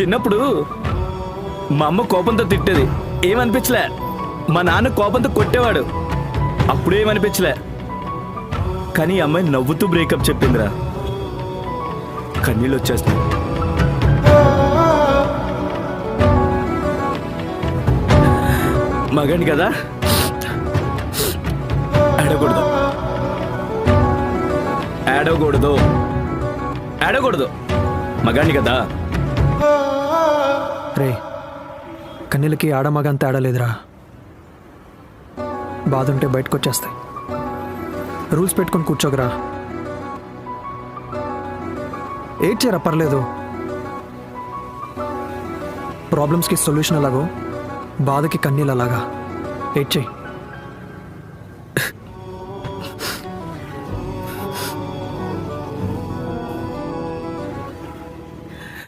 చిన్నప్పుడు మా అమ్మ కోపంతో తిట్టేది, ఏమనిపించలే. మా నాన్న కోపంతో కొట్టేవాడు, అప్పుడు ఏమనిపించలే. కానీ ఈ అమ్మాయి నవ్వుతూ బ్రేకప్ చెప్పిందిరా. కన్నీళ్ళు వచ్చేస్తాయి. మగాని కదా, ఏడకూడదు ఏడవకూడదు ఏడవకూడదు. మగాని కదా. రే, కన్నీళ్ళకి ఆడమగంత ఆడలేదురా. బాధ ఉంటే బయటకు వచ్చేస్తాయి. రూల్స్ పెట్టుకొని కూర్చోగరా. ఏడ్చారా పర్లేదు. ప్రాబ్లమ్స్కి సొల్యూషన్ అలాగో బాధకి కన్నీళ్ళు అలాగా. ఏడ్చేయి.